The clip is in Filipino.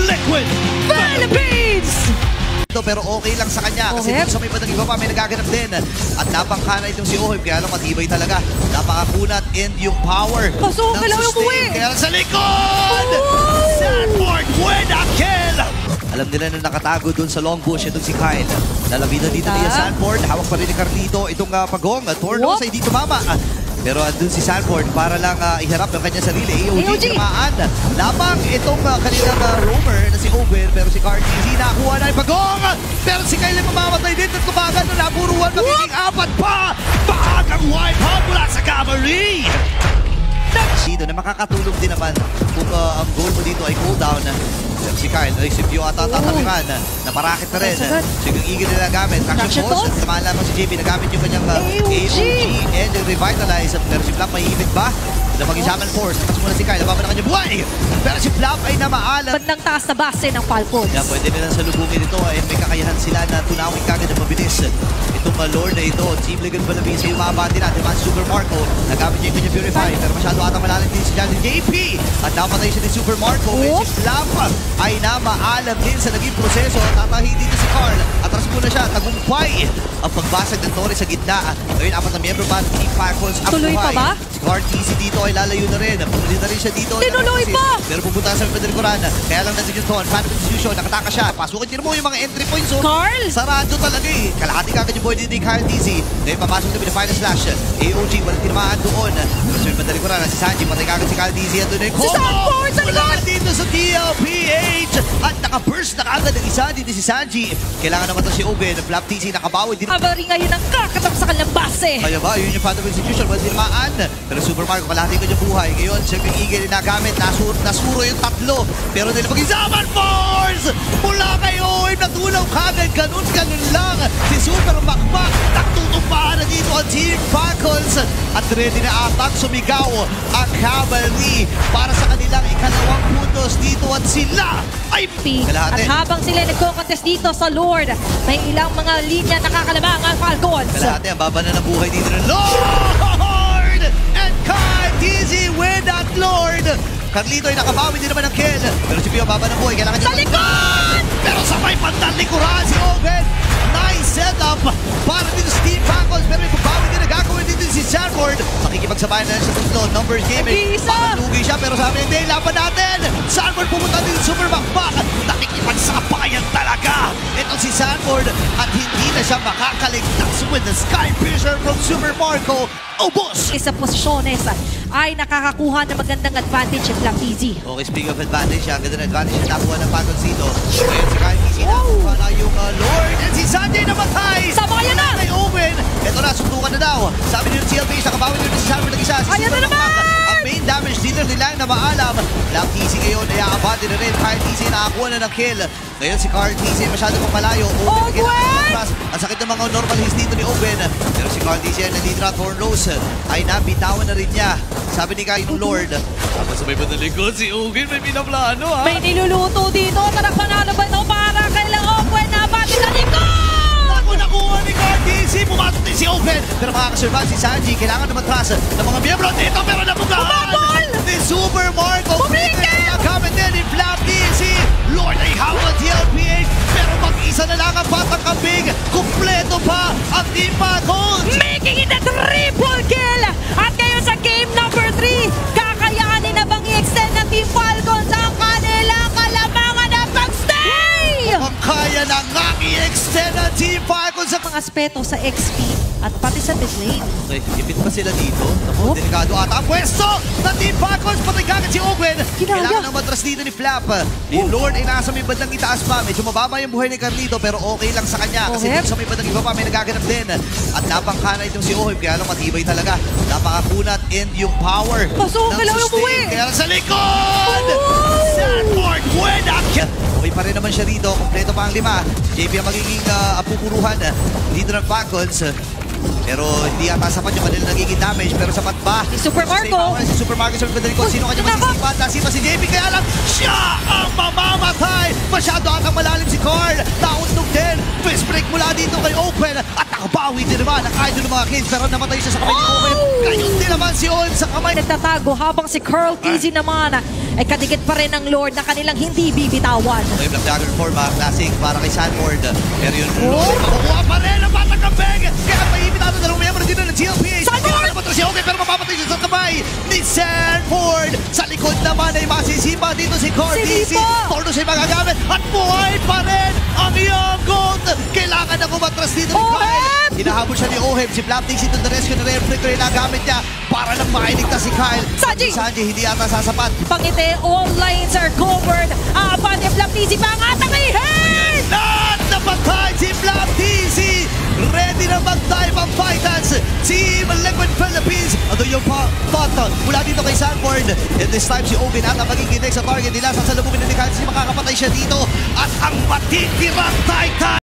Liquid Philippines! Pero okay lang sa kanya kasi dito sa may bandang iba pa may nagaganap din. At napangkana itong si Oheb, kaya lang matibay talaga. Napakakunat and yung power Pasok, kailangan umuwi. Kaya sa likod! Sanford with a kill! Alam nila na nakatago dun sa long bush itong si Kyle. Lalabinan dito niya Sanford. Hawak pa rin ni Carlito itong pagong. Tornos ay di tumama. Pero andun si Sanford para lang iharap ang kanyang sarili. AOG namaan. Labang itong kanilang roamer na si Owen. Pero si Cartizzi nakuha na yung pagong. Pero si Kyle ay mamamatay din. At kumagan na naburuan. Magiging apat pa. Bahagang wipe out mula sa Cavalry. Dito na makakatulong din naman kung ang goal mo dito ay cooldown. Si Kyle, si Pio ata tatapikan. Naparakit na rin. So yung igil nila gamit. Traction Pulse. Samahan lang si JP. Nagamit yung kanyang AOG and revitalize. Pero si Flap may ibig ba? Na mag-examine force. Nakas muna si Kyle. Nababa na kanyang buhay. Pero si Flap ay namaalat. Bandang taas na base ng Falcons. Yeah, pwede nilang salubungin ito. And may kakayahan sila na tunawin kagad ng mabilis. Itong Lord na ito. Team Ligan Palabis. Yung mabati natin. Man Super Marco. Nagamit niya yung kanyang Purify. Pero masyado atang malalim din si JP. At napatay siya ni Super Marco. May si Flap ay namaalam din sa naging proseso. Tatahi dito si Carl. Atras muna siya. Tagumpay ang pagbasag ng Torres sa gitna. Ngayon, apat na miyembro pa ng Team Falcons ang tuloy buhay. pa ba? Si Cartizzi dito ay lalayo na rin. Pumuli na rin siya dito. Tinuloy pa! Pero pupunta sa Pedricoran. Kaya lang nandun yung Ton. Phantom Institution. Nakataka siya. Pasukin mo yung mga entry points. Carl! Sarado talaga eh. Kalahati kagad yung boy dito ni Cartizzi. Ngayon, papasok na yung final slash. AOG, walang tinamaan doon. Pero sa Pedricoran, si Sanji. Patay kagad si Cartizzi. At doon yung si Sanford sa likod! Dito sa DLPH. At naka-burst na kagad ng isa dito si Sanji. Kailangan naman ito si Oben. Flap TC nakabawi din. Cavalry ngayon ang kakatak sa kanyang base. Kaya ba? Yun yung Phantom Institution. Walang tinamaan. Pero Super Marco, kalahati ko yung buhay. Ngayon, siya yung igil na gamit. Nasuro yung tatlo. Pero nila mag-examine force! Mula kay Owen, natulaw kagad. Ganun lang. Si Super Makmak, nagtutumpahan na dito ang Team Falcons. At ready na atang sumigaw ang Cavalry para sa kanilang ikalawang puntos dito. At sila ay kalahati. At habang sila nagko-contest dito sa Lord, may ilang mga linya nakakalabang ang Falcons. Kalahati, ang baba na ng buhay dito ng Lord! And Cartizzi with that Lord! Carlito ay nakabawi din naman ng kill. Pero si Pio baba ng buhay. Kailangan niya sa likod! Pero sa may bandang likuran si Owen. Nice setup para dito sa Team Falcons. Pero may babawi din na gagawin dito si Sanford. Makikipagsabayan na sa tatlo. Numbers gaming. Lugi siya pero sabi niya, hindi, laban natin. Sanford pumunta din Super Makmak. Nakikipagsabayan talaga. Ito si Sanford at hindi na siya makakaligtas with the Sky Fisher from Super Marco. Ubos! Sa posisyones ay nakakakuha ng magandang advantage si Flap TZ. Okay, speaking of advantage, ang ganda na advantage na nakuha ng Falcons dito. Ngayon si Kyle TC nakuha na yung Lord and si Sanjay namatay! Sama kayo na! Kay Owen! Ito na, suntukan na daw. Sabi nyo ng CLB, nakabawi nyo si Sanford ng isa. Ayan na naman! Ang main damage dito nila na maalam. Flap TC ngayon ay aabante na rin. Kyle TC nakakuha na ng kill. Ngayon si Carl TC masyado pang malayo. Owen! Ang sakit ng mga normal hits dito ni Owen. Pero si Carl TC ay nandito na Thornrose ay nabitawan na rin niya. Sabi ni Kyle Lord. Tapos sabay ba nalikod si Owen? May pinaplano ha? May niluluto dito. Tara, panalo ba ito para kay Owen na bati sa likod! Nakuha ni Carl TC. Pumatot din si Owen. Pero makakasurvive si Sanji. Kailangan na matras ng mga miyembro dito. Pero nabugahan ni Super Marco. Nagamit din ni Flap TC. Lord ay hawak TLPH. Pero mag-isa na lang ang batang kambing. Kumpleto pa ang Team Falcons. Making it a triple kill! At ngayon sa game number 3, kakayanin na bang i-extend ng Team Falcons ang kanilang kalamangan na pag-stay! Ang kaya na nga i-extend ang Team Falcons sa Mga aspeto sa XP at pati sa mid lane. Okay, ipit pa sila dito. Naku, delikado ata ang pwesto ng Team Falcons. Patay kagad si Owen. Kailangan ng matras dito ni Flap. Yung Lord ay nasa may bandang itaas pa. Medyo mababa yung buhay ni Carlito pero okay lang sa kanya. Kasi dito sa may bandang iba pa may nagaganap din. At napangkana itong si Oheb. Kaya lang matibay talaga. Napakakunat and yung power. Pasok, kailangan umuwi. Kaya lang sa likod! Sanford with a kill. Okay pa rin naman siya rito. Kompleto pa ang 5. Si JP ang magiging apupuruhan dito ng Falcons. Pero hindi ata sapat yung kanila nagiging damage. Pero sapat ba? Si Super Marco. Si Super Marco sa Federico. Sino kanya masisipat? Nasipa si JP. Kaya lang siya ang mamamatay. Masyado atang malalim si Carl. Nauntog din. Fist break mula dito kay Open at nakabawi din naman ang idol ng mga kids pero namatay siya sa kamay ni Open. Gayon din naman si Owen sa kamay. Nagtatago habang si Carl TZ naman ay kadikit pa rin ng Lord na kanilang hindi bibitawan. Okay, Black Dagger form, classic para kay Sanford. Pero yun, makukuha pa rin ang batang kambeng. Kaya maibitado na lumiyabra dito ng GLPA. Sanford! Si Open pero mapapatay siya sa kamay ni Sanford. Sa likod naman ay masisipa dito si Carl TZ. Torno siya magagamit at buhay pa rin ang Young Gold. Kailangan na kumatras dito ni Kyle. Hinahabol siya ni Oheb. Si Blaptix ito na rescue na reflector yung nagamit niya para lang mailigtas si Kyle. Sanji! Sanji hindi ata sasapat. Pangiti, all lines are covered. Apat yung Black TZ pa ang atakihin! Lahat napatay si Blaptix. Ready na mag-dive ang Fighters. Team Liquid Philippines. Ano yung thought mula dito kay Sanford. And this time si Oben at ang magiging next sa target nila. Sasalubungin na ni Kyle. Si makakapatay siya dito. At ang matitirang Titan.